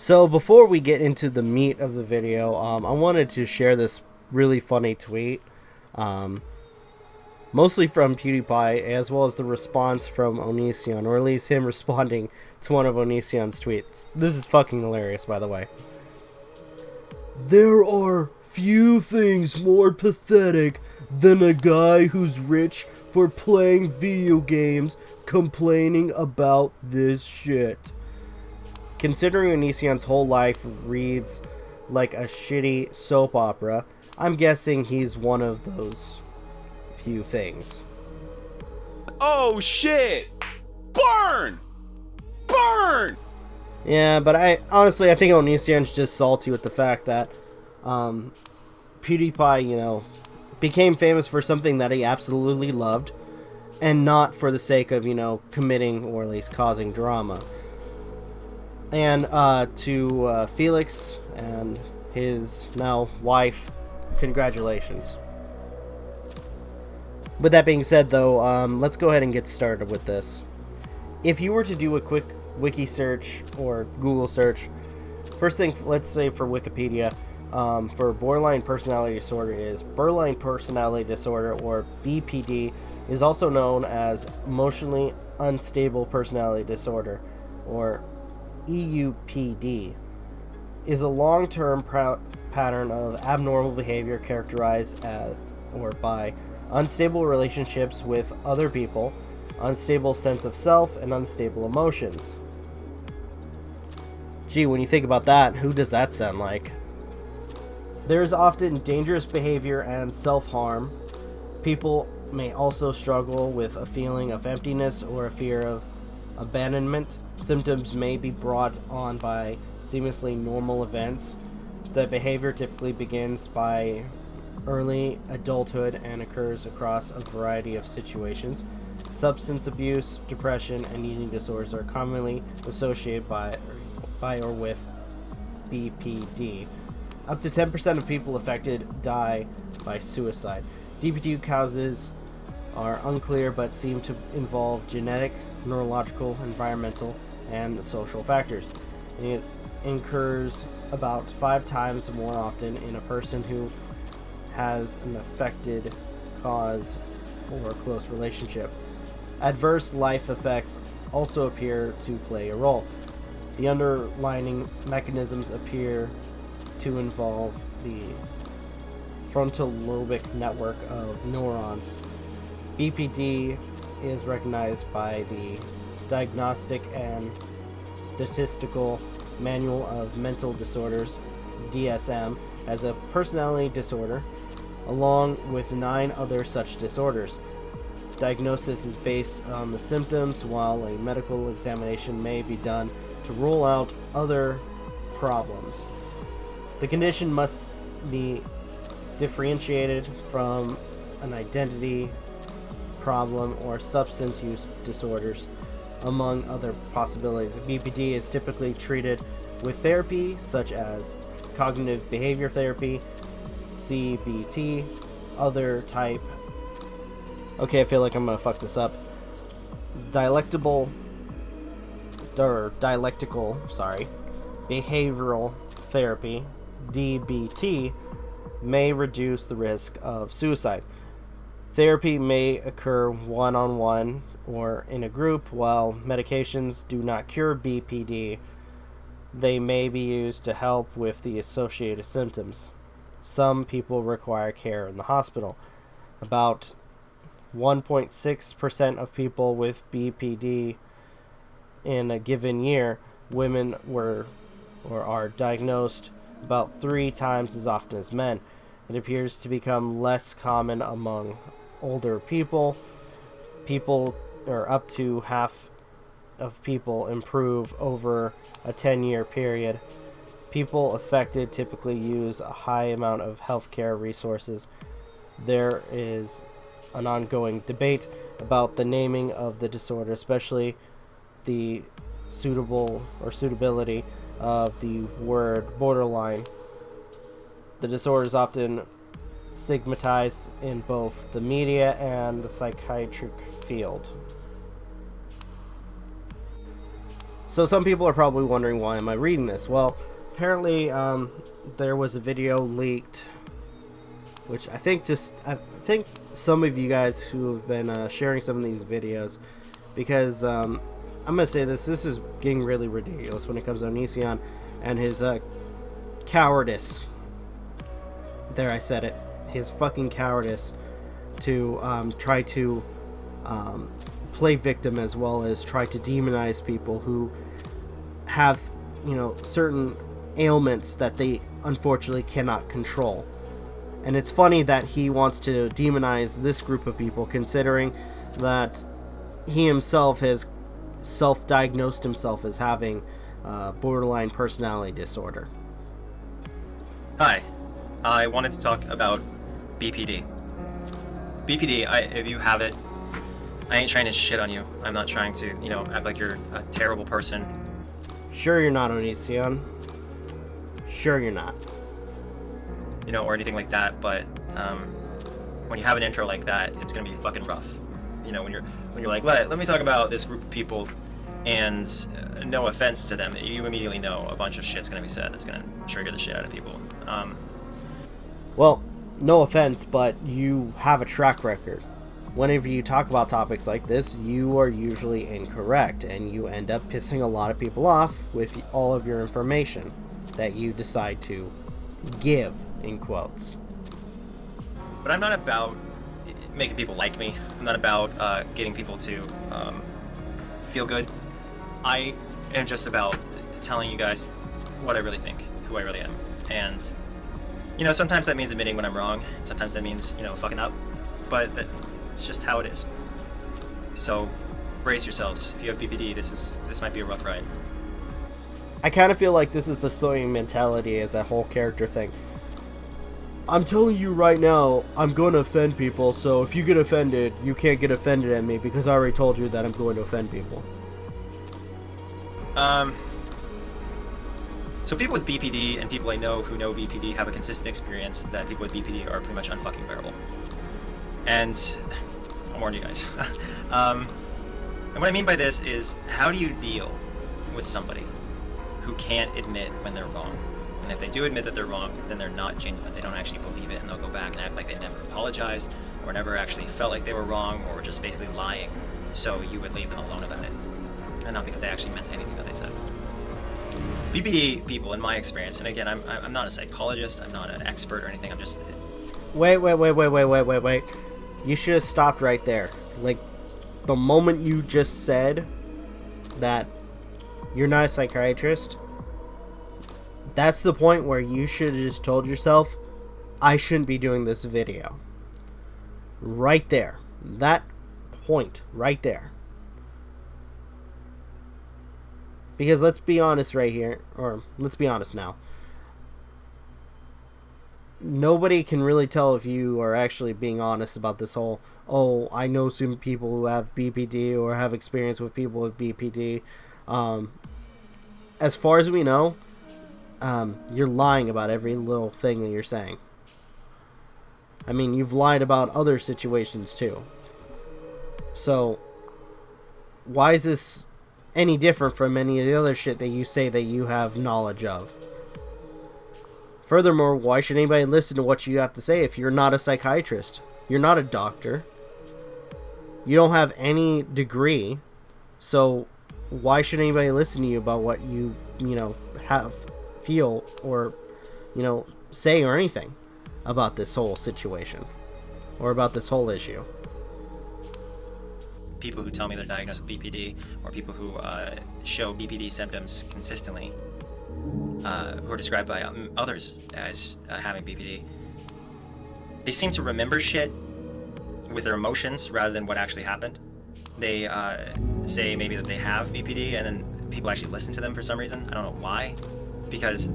So before we get into the meat of the video, I wanted to share this really funny tweet, um, mostly from PewDiePie, as well as the response from Onision, or at least him responding to one of Onision's tweets. This is fucking hilarious, by the way. There are few things more pathetic than a guy who's rich for playing video games complaining about this shit. Considering Onision's whole life reads like a shitty soap opera, I'm guessing he's one of those few things. Oh shit! Burn! Burn! Yeah, but I think Onision's just salty with the fact that PewDiePie, became famous for something that he absolutely loved, and not for the sake of, committing or at least causing drama. And to Felix and his now wife, congratulations. With that being said, though, let's go ahead and get started with this. If you were to do a quick wiki search or Google search, first thing, let's say for Wikipedia, for borderline personality disorder is borderline personality disorder, or BPD, is also known as emotionally unstable personality disorder, or EUPD, is a long-term pattern of abnormal behavior characterized as or by unstable relationships with other people, unstable sense of self, and unstable emotions. Gee, when you think about that, who does that sound like? There is often dangerous behavior and self-harm. People may also struggle with a feeling of emptiness or a fear of abandonment. Symptoms may be brought on by seemingly normal events. The behavior typically begins by early adulthood and occurs across a variety of situations. Substance abuse, depression, and eating disorders are commonly associated by or with BPD. Up to 10% of people affected die by suicide. BPD causes are unclear but seem to involve genetic, neurological, environmental, and social factors. And it occurs about 5 times more often in a person who has an affected cause or close relationship. Adverse life effects also appear to play a role. The underlying mechanisms appear to involve the frontal lobic network of neurons. BPD is recognized by the Diagnostic and Statistical Manual of Mental Disorders, DSM, as a personality disorder, along with 9 other such disorders. Diagnosis is based on the symptoms, while a medical examination may be done to rule out other problems. The condition must be differentiated from an identity problem or substance use disorders, among other possibilities. BPD is typically treated with therapy such as cognitive behavior therapy, CBT, other type. Okay, I feel like I'm gonna fuck this up. Dialectical, behavioral therapy, DBT, may reduce the risk of suicide. Therapy may occur one-on-one or in a group. While medications do not cure BPD, they may be used to help with the associated symptoms. Some people require care in the hospital. About 1.6% of people with BPD in a given year, women were or are diagnosed about 3 times as often as men. It appears to become less common among older people. Up to half of people improve over a 10-year period. People affected typically use a high amount of healthcare resources. There is an ongoing debate about the naming of the disorder, especially the suitability of the word borderline. The disorder is often stigmatized in both the media and the psychiatric field. So some people are probably wondering, why am I reading this? Well, apparently there was a video leaked, which I think some of you guys who have been sharing some of these videos, because I'm gonna say this is getting really ridiculous when it comes to Anit-Onision and his cowardice. There, I said it. His fucking cowardice to try to play victim, as well as try to demonize people who have, certain ailments that they unfortunately cannot control. And it's funny that he wants to demonize this group of people, considering that he himself has self-diagnosed himself as having borderline personality disorder. Hi, I wanted to talk about BPD. BPD, if you have it, I ain't trying to shit on you. I'm not trying to, act like you're a terrible person. Sure you're not, Anit-Onision. Sure you're not. Or anything like that, but when you have an intro like that, it's gonna be fucking rough. When you're like, let me talk about this group of people, and no offense to them, you immediately know a bunch of shit's gonna be said that's gonna trigger the shit out of people. Well, no offense, but you have a track record. Whenever you talk about topics like this, you are usually incorrect, and you end up pissing a lot of people off with all of your information that you decide to give, in quotes. But I'm not about making people like me. I'm not about getting people to feel good. I am just about telling you guys what I really think, who I really am. And, sometimes that means admitting when I'm wrong. Sometimes that means, fucking up. But it's just how it is. So, brace yourselves. If you have BPD, this might be a rough ride. I kind of feel like this is the same mentality as that whole character thing. I'm telling you right now, I'm going to offend people, so if you get offended, you can't get offended at me because I already told you that I'm going to offend people. So people with BPD and people I know who know BPD have a consistent experience that people with BPD are pretty much unfucking bearable. And I'll warn you guys. And what I mean by this is, how do you deal with somebody who can't admit when they're wrong? And if they do admit that they're wrong, then they're not genuine. They don't actually believe it, and they'll go back and act like they never apologized, or never actually felt like they were wrong, or were just basically lying. So you would leave them alone about it. And not because they actually meant anything that they said. BPD people, in my experience, and again, I'm not a psychologist, I'm not an expert or anything, I'm just... Wait. You should have stopped right there. Like, the moment you just said that you're not a psychiatrist, that's the point where you should have just told yourself, I shouldn't be doing this video. Right there. That point right there. Because let's be honest right here, or let's be honest now. Nobody can really tell if you are actually being honest about this whole, oh, I know some people who have BPD or have experience with people with BPD. As far as we know, you're lying about every little thing that you're saying. I mean, you've lied about other situations too. So, why is this any different from any of the other shit that you say that you have knowledge of? Furthermore, why should anybody listen to what you have to say if you're not a psychiatrist? You're not a doctor. You don't have any degree. So why should anybody listen to you about what you feel or, say or anything about this whole situation or about this whole issue? People who tell me they're diagnosed with BPD, or people who show BPD symptoms consistently, who are described by others as having BPD, they seem to remember shit with their emotions rather than what actually happened. They say maybe that they have BPD, and then people actually listen to them for some reason. I don't know why, because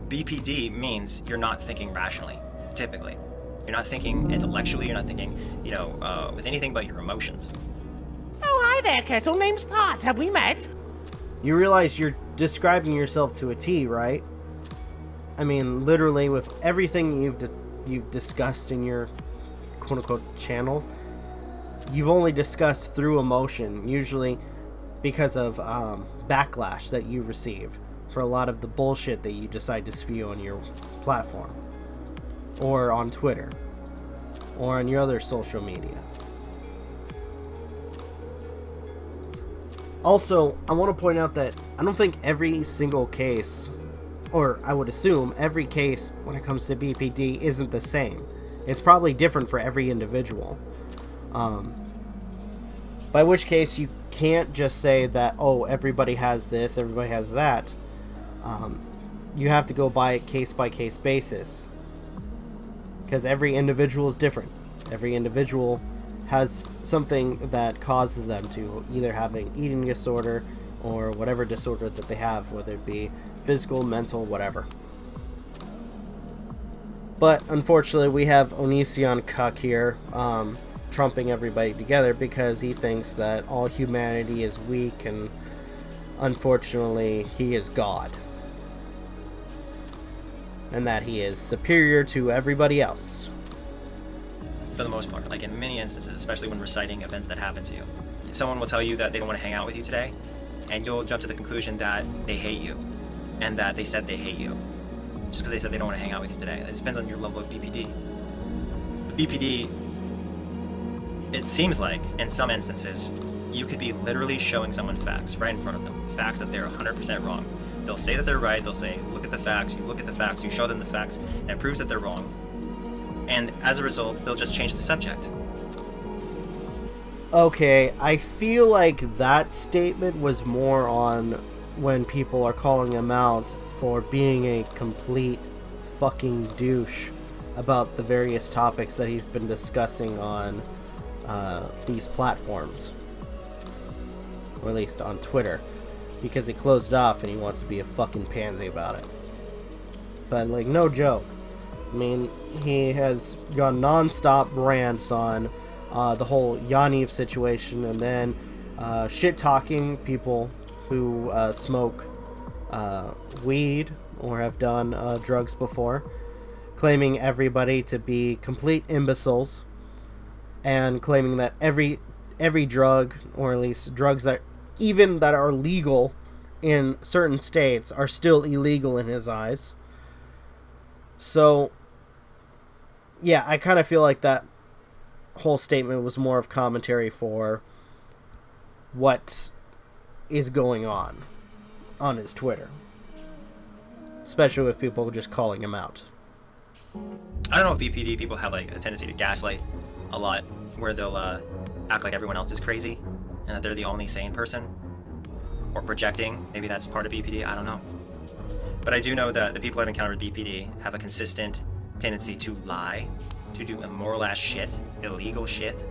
BPD means you're not thinking rationally, typically. You're not thinking intellectually, you're not thinking, with anything but your emotions. Oh, hi there, Kettle. Name's Pot. Have we met? You realize you're describing yourself to a T, right? I mean, literally, with everything you've discussed in your quote-unquote channel, you've only discussed through emotion. Usually, because of backlash that you receive for a lot of the bullshit that you decide to spew on your platform, or on Twitter, or on your other social media. Also, I want to point out that I don't think every single case, or I would assume every case when it comes to BPD isn't the same. It's probably different for every individual. By which case you can't just say that, oh, everybody has this, everybody has that. You have to go by a case-by-case basis. Because every individual is different. Every individual has something that causes them to either have an eating disorder or whatever disorder that they have, whether it be physical, mental, whatever. But unfortunately, we have Onision Cuck here, trumping everybody together because he thinks that all humanity is weak, and unfortunately, he is God. And that he is superior to everybody else. For the most part, like in many instances, especially when reciting events that happen to you. Someone will tell you that they don't want to hang out with you today, and you'll jump to the conclusion that they hate you, and that they said they hate you, just because they said they don't want to hang out with you today. It depends on your level of BPD. The BPD, it seems like, in some instances, you could be literally showing someone facts right in front of them, facts that they're 100% wrong. They'll say that they're right, they'll say, look at the facts, you look at the facts, you show them the facts, and it proves that they're wrong. And as a result, they'll just change the subject. Okay, I feel like that statement was more on when people are calling him out for being a complete fucking douche about the various topics that he's been discussing on these platforms. Or at least on Twitter. Because he closed it off and he wants to be a fucking pansy about it. But, like, no joke. I mean, he has gone non-stop rants on the whole Yaniv situation, and then shit-talking people who smoke weed or have done drugs before, claiming everybody to be complete imbeciles, and claiming that every drug, or at least drugs that even that are legal in certain states, are still illegal in his eyes. So, yeah, I kind of feel like that whole statement was more of commentary for what is going on his Twitter. Especially with people just calling him out. I don't know if BPD people have like a tendency to gaslight a lot, where they'll act like everyone else is crazy and that they're the only sane person, or projecting. Maybe that's part of BPD, I don't know. But I do know that the people I've encountered with BPD have a consistent tendency to lie, to do immoral ass shit, illegal shit.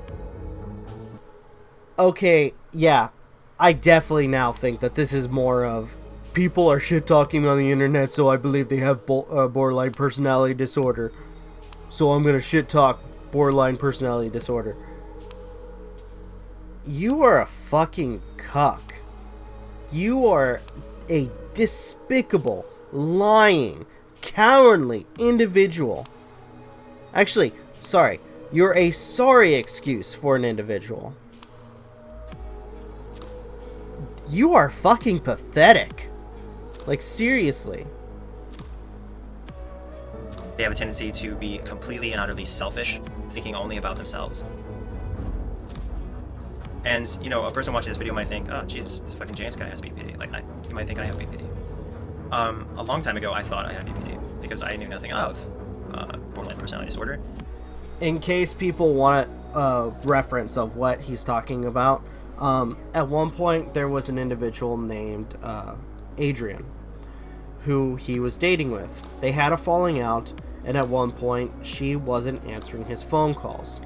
Okay, yeah, I definitely now think that this is more of people are shit talking on the internet, so I believe they have borderline personality disorder. So I'm gonna shit talk borderline personality disorder. You are a fucking cuck. You are a despicable, lying, cowardly individual. Actually, sorry. You're a sorry excuse for an individual. You are fucking pathetic. Like, seriously. They have a tendency to be completely and utterly selfish, thinking only about themselves. And, you know, a person watching this video might think, oh, Jesus, this fucking James guy has BPD. Like, you might think I have BPD. A long time ago, I thought I had BPD, because I knew nothing of borderline personality disorder. In case people want a reference of what he's talking about, at one point there was an individual named Adrian, who he was dating with. They had a falling out, and at one point she wasn't answering his phone calls,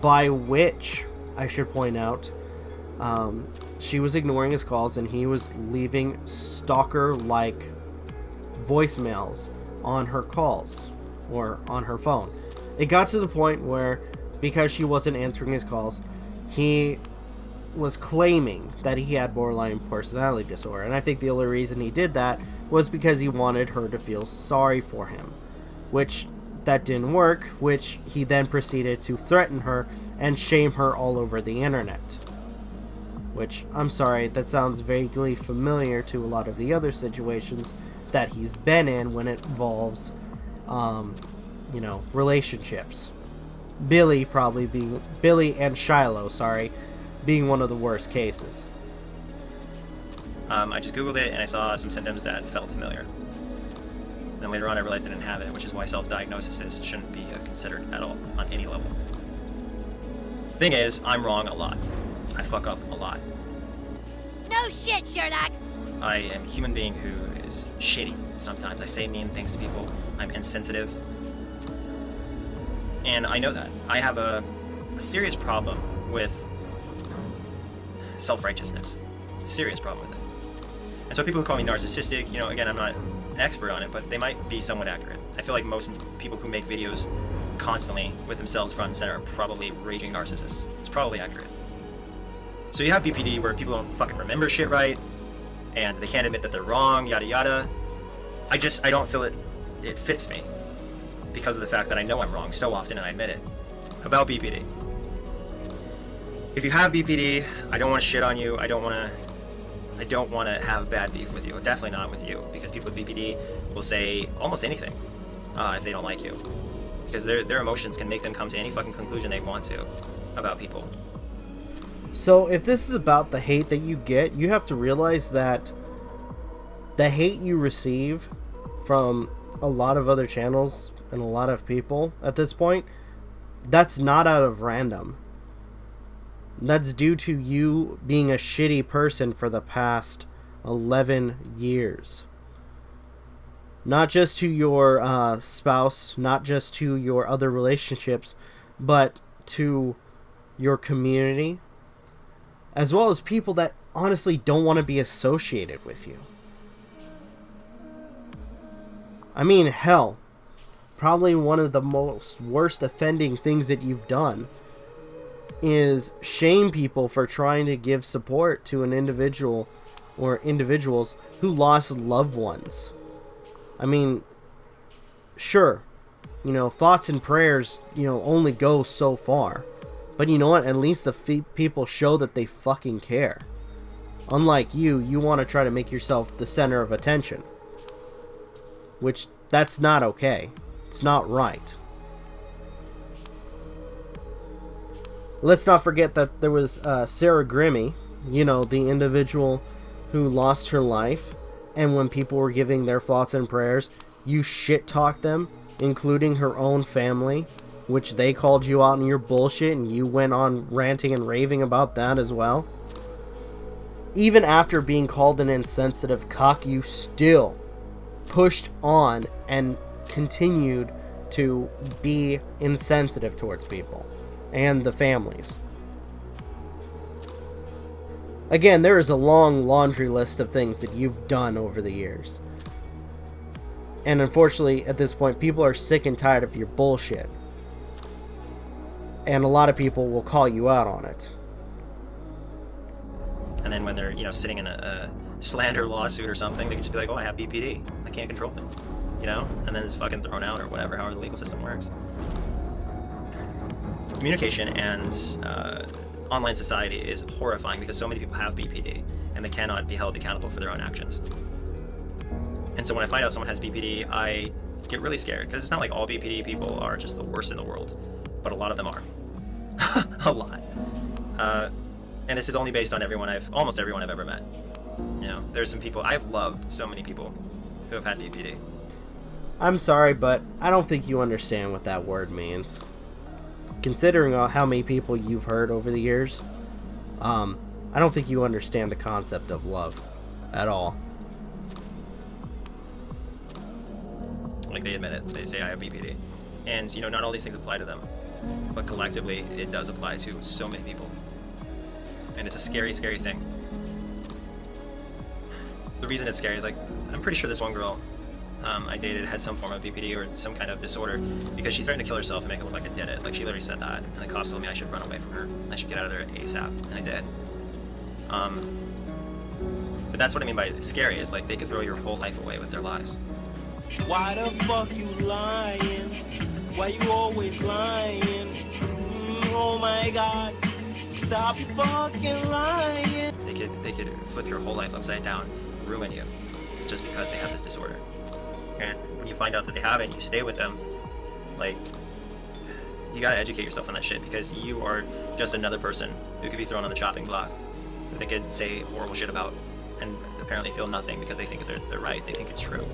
by which I should point out she was ignoring his calls, and he was leaving stalker-like voicemails on her calls or on her phone. It got to the point where, because she wasn't answering his calls, he was claiming that he had borderline personality disorder, and I think the only reason he did that was because he wanted her to feel sorry for him, which that didn't work, which he then proceeded to threaten her and shame her all over the internet. which, I'm sorry, that sounds vaguely familiar to a lot of the other situations that he's been in when it involves, relationships. Billy and Shiloh, being one of the worst cases. I just googled it and I saw some symptoms that felt familiar. Then later on I realized I didn't have it, which is why self-diagnosis shouldn't be considered at all on any level. Thing is, I'm wrong a lot. I fuck up a lot. No shit, Sherlock! I am a human being who is shitty. Sometimes I say mean things to people. I'm insensitive. And I know that. I have a serious problem with self-righteousness. Serious problem with it. And so people who call me narcissistic, again, I'm not an expert on it, but they might be somewhat accurate. I feel like most people who make videos constantly with themselves front and center are probably raging narcissists. It's probably accurate. So you have BPD where people don't fucking remember shit right, and they can't admit that they're wrong, yada yada. I don't feel it fits me because of the fact that I know I'm wrong so often and I admit it. About BPD. If you have BPD, I don't want to shit on you. I don't want to have bad beef with you. Definitely not with you, because people with BPD will say almost anything if they don't like you, because their emotions can make them come to any fucking conclusion they want to about people. So if this is about the hate that you get, you have to realize that the hate you receive from a lot of other channels and a lot of people at this point, that's not out of random. That's due to you being a shitty person for the past 11 years. Not just to your spouse, not just to your other relationships, but to your community, as well as people that honestly don't want to be associated with you. I mean, hell, probably one of the most worst offending things that you've done is shame people for trying to give support to an individual or individuals who lost loved ones. I mean, sure, thoughts and prayers, only go so far. But you know what? At least the people show that they fucking care. Unlike you want to try to make yourself the center of attention. Which, that's not okay. It's not right. Let's not forget that there was Sarah Grimmy, the individual who lost her life. And when people were giving their thoughts and prayers, you shit-talked them, including her own family, which they called you out on your bullshit, and you went on ranting and raving about that as well. Even after being called an insensitive cuck, you still pushed on and continued to be insensitive towards people and the families. Again, there is a long laundry list of things that you've done over the years. And unfortunately, at this point, people are sick and tired of your bullshit. And a lot of people will call you out on it. And then when they're, sitting in a slander lawsuit or something, they can just be like, oh, I have BPD. I can't control it. And then it's fucking thrown out or whatever, however the legal system works. Communication and online society is horrifying because so many people have BPD and they cannot be held accountable for their own actions. And so when I find out someone has BPD, I get really scared, because it's not like all BPD people are just the worst in the world, but a lot of them are. A lot. And this is only based on almost everyone I've ever met. There's some people, I've loved so many people who have had BPD. I'm sorry, but I don't think you understand what that word means. Considering how many people you've hurt over the years, I don't think you understand the concept of love at all. Like, they admit it. They say I have BPD. And, not all these things apply to them. But collectively, it does apply to so many people. And it's a scary, scary thing. The reason it's scary is, I'm pretty sure this one girl I dated had some form of BPD or some kind of disorder, because she threatened to kill herself and make it look like I did it. She literally said that. And the cops told me I should run away from her. I should get out of there ASAP. And I did. But that's what I mean by scary, is they could throw your whole life away with their lies. Why the fuck you lying? Why you always lying? Oh my god. Stop fucking lying. They could flip your whole life upside down, ruin you, just because they have this disorder. And when you find out that they have it and you stay with them, like, you gotta educate yourself on that shit, because you are just another person who could be thrown on the chopping block, that they could say horrible shit about, and apparently feel nothing because they think they're right, they think it's true.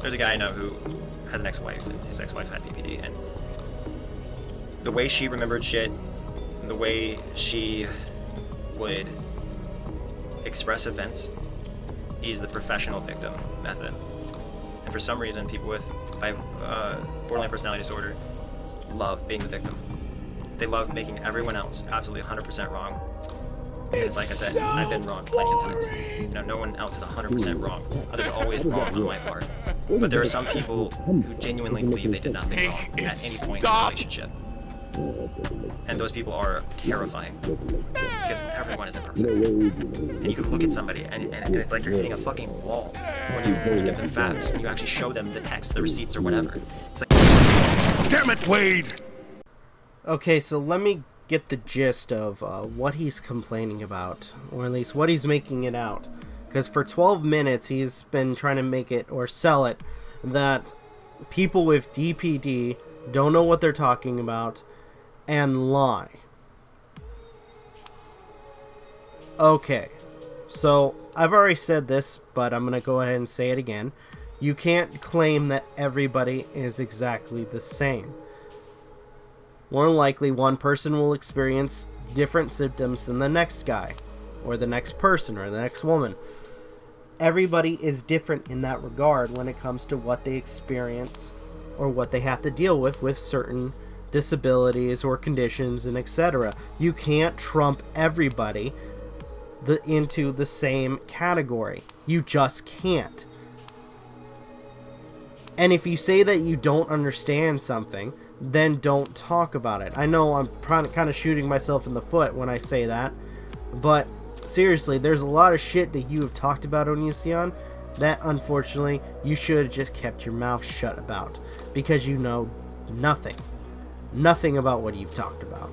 There's a guy I know who has an ex-wife, and his ex-wife had BPD, and the way she remembered shit, the way she would express events, is the professional victim method. And for some reason, people with borderline personality disorder love being the victim. They love making everyone else absolutely 100% wrong. And like I said, I've been wrong plenty of times. You know, no one else is 100% wrong. Others are always wrong on my part. But there are some people who genuinely believe they did nothing wrong at any point in the relationship. And those people are terrifying, because everyone isn't perfect. And you can look at somebody and it's like you're hitting a fucking wall when you give them facts, when you actually show them the text, the receipts, or whatever. It's like, Damn it, Wade! Okay, so let me get the gist of what he's complaining about, or at least what he's making it out. Because for 12 minutes he's been trying to make it, or sell it, that people with DPD don't know what they're talking about and lie. Okay, so I've already said this, but I'm going to go ahead and say it again. You can't claim that everybody is exactly the same. More than likely, one person will experience different symptoms than the next guy, or the next person, or the next woman. Everybody is different in that regard when it comes to what they experience, or what they have to deal with certain disabilities or conditions and etc. You can't trump everybody into the same category. You just can't. And if you say that you don't understand something, then don't talk about it. I know I'm kind of shooting myself in the foot when I say that, but seriously, there's a lot of shit that you have talked about, Anit-Onision, that unfortunately you should have just kept your mouth shut about, because you know nothing about what you've talked about.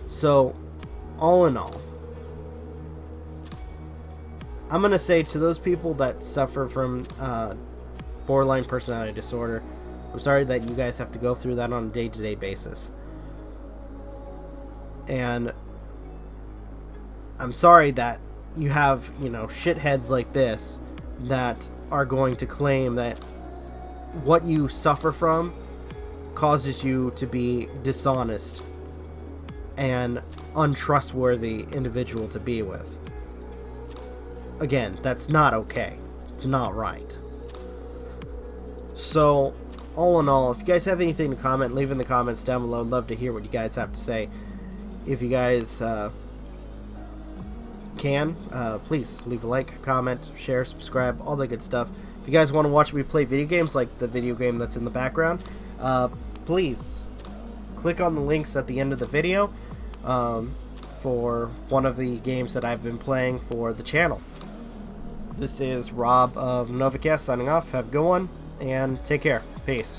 So, all in all, I'm gonna say to those people that suffer from borderline personality disorder, I'm sorry that you guys have to go through that on a day-to-day basis. And I'm sorry that you have, shitheads like this that are going to claim that what you suffer from causes you to be dishonest and untrustworthy individual to be with. Again, that's not okay. It's not right. So, all in all, if you guys have anything to comment, leave in the comments down below. I'd love to hear what you guys have to say. If you guys can, please leave a like, comment, share, subscribe, all that good stuff. If you guys want to watch me play video games like the video game that's in the background, please click on the links at the end of the video for one of the games that I've been playing for the channel. This is Rob of Novakast signing off. Have a good one, and take care. Peace.